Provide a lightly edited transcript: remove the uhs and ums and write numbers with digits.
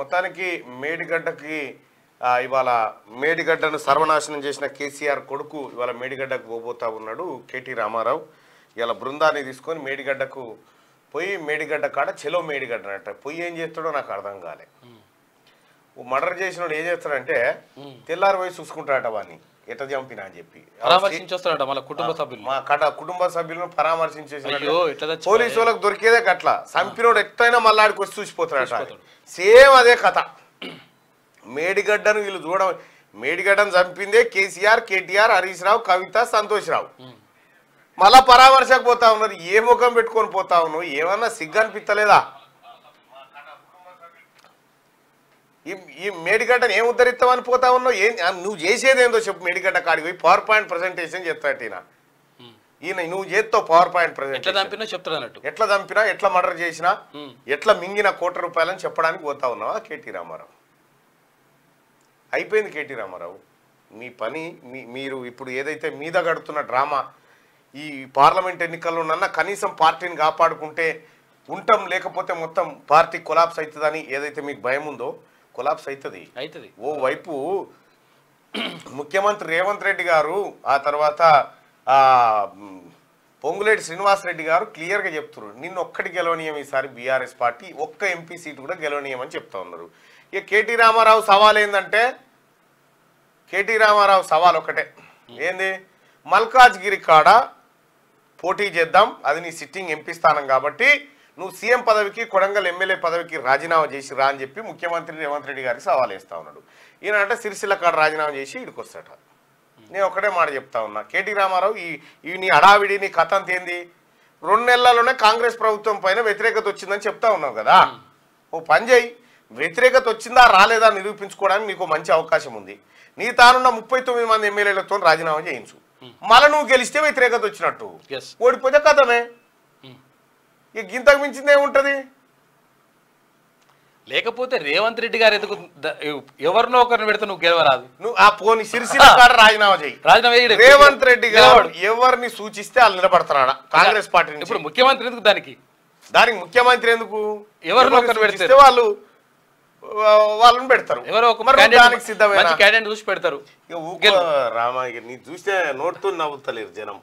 మొత్తానికి మేడిగడ్డకి ఇవాళ మేడిగడ్డను సర్వనాశనం చేసిన కేసీఆర్ కొడుకు ఇవాళ మేడిగడ్డకు పోబోతా ఉన్నాడు కేటీ రామారావు. ఇలా బృందాన్ని తీసుకొని మేడిగడ్డకు పోయి మేడిగడ్డ కాడ చెలో మేడిగడ్డ అంట పోయి ఏం చేస్తాడో నాకు అర్థం కాలే. మర్డర్ చేసినోడు ఏం చేస్తాడంటే తెల్లారి పోయి చూసుకుంటాడట వాడిని ఎట్లా చంపినా అని చెప్పి కుటుంబ సభ్యులను పరామర్శించేసినట్టు పోలీసు వాళ్ళకి దొరికేదే గట్ల చంపినోడు ఎట్లయినా మళ్ళీ ఆడికి వచ్చి చూసిపోతాడట. సేమ్ అదే కథ. మేడిగడ్డను వీళ్ళు మేడిగడ్డను చంపిందే కేసీఆర్, కేటీఆర్, హరీష్ రావు, కవిత, సంతోష్ రావు. మళ్ళా పరామర్శకు పోతా ఉన్నారు. ఏ ముఖం పెట్టుకొని పోతా ఉన్నావు? ఏమన్నా సిగ్గు అనిపిస్తలేదా? ఈ మేడిగడ్డను ఏం ఉద్ధరిస్తామని పోతా ఉన్నావు? నువ్వు చేసేది ఏందో చెప్పు. మేడిగడ్డ కాడికి పోయి పవర్ పాయింట్ ప్రజెంటేషన్ చెప్తాడు ఈయన. నువ్వు చేస్తావు పవర్ పాయింట్ ప్రజెంటేషన్ చెప్తాడు. ఎట్లా చంపినా, ఎట్లా మర్డర్ చేసినా, ఎట్లా మింగిన ₹1,00,00,000 చెప్పడానికి పోతా ఉన్నావా కేటీ రామారావు? అయిపోయింది కేటీ రామారావు మీ పని. మీరు ఇప్పుడు ఏదైతే మీద గడుతున్న డ్రామా, ఈ పార్లమెంట్ ఎన్నికల్లోనన్నా కనీసం పార్టీని కాపాడుకుంటే ఉంటాం, లేకపోతే మొత్తం పార్టీ కొలాప్స్ అవుతుందని ఏదైతే మీకు భయం ఉందో కొలాప్స్ అవుతుంది. ఓ వైపు ముఖ్యమంత్రి రేవంత్ రెడ్డి గారు, ఆ తర్వాత పొంగులేటి శ్రీనివాసరెడ్డి గారు క్లియర్గా చెప్తున్నారు నిన్ను ఒక్కటి గెలవనీయం ఈసారి బీఆర్ఎస్ పార్టీ, ఒక్క ఎంపీ సీటు కూడా గెలవనీయమని చెప్తా ఉన్నారు. ఇక కేటీ రామారావు సవాల్ ఏంటంటే, కేటీ రామారావు సవాల్ ఒకటే, ఏంది మల్కాజ్గిరి కాడ పోటీ చేద్దాం, అది నీ సిట్టింగ్ ఎంపీ స్థానం కాబట్టి నువ్వు సీఎం పదవికి, కొడంగల్ ఎమ్మెల్యే పదవికి రాజీనామా చేసి రా అని చెప్పి ముఖ్యమంత్రి రేవంత్ రెడ్డి గారికి సవాల్ వేస్తా ఉన్నాడు. ఈయన అంటే సిరిసిల్ల కాడ రాజీనామా చేసి ఇడికి వస్తాట. నేను ఒకటే మాట చెప్తా ఉన్నా, కేటీ రామారావు ఈ నీ హడావిడి, నీ కథ అంత ఏంది? 2 నెలల్లోనే కాంగ్రెస్ ప్రభుత్వం పైన వ్యతిరేకత వచ్చిందని చెప్తా ఉన్నావు కదా. ఓ పని చేయి, వ్యతిరేకత వచ్చిందా రాలేదా నిరూపించుకోవడానికి నీకు మంచి అవకాశం ఉంది. నీ తానున్న 39 మంది ఎమ్మెల్యేలతో రాజీనామా చేయించు. మళ్ళీ నువ్వు గెలిస్తే వ్యతిరేకత వచ్చినట్టు, ఓడిపోతే కథమే. ఇక గింతకు మించింది ఏముంటది? లేకపోతే రేవంత్ రెడ్డి గారు ఎందుకు ఎవరినో ఒకరిని పెడితే నువ్వు గెలవరాదు? నువ్వు ఆ పోని సిరిసిల్ల కాడ రాజీనామా చేయి. రేవంత్ రెడ్డి గారు ఎవరిని సూచిస్తే వాళ్ళు నిలబడతారా కాంగ్రెస్ పార్టీ? ఇప్పుడు ముఖ్యమంత్రి ఎందుకు? దానికి ముఖ్యమంత్రి ఎందుకు? ఎవరినో ఒకరిని పెడితే వాళ్ళని పెడతారు. ఎవరో ఒక క్యాండిడేట్ చూసి పెడతారు. రామా, నీ చూస్తే నోటుతో నవ్వుతలేరు జనం.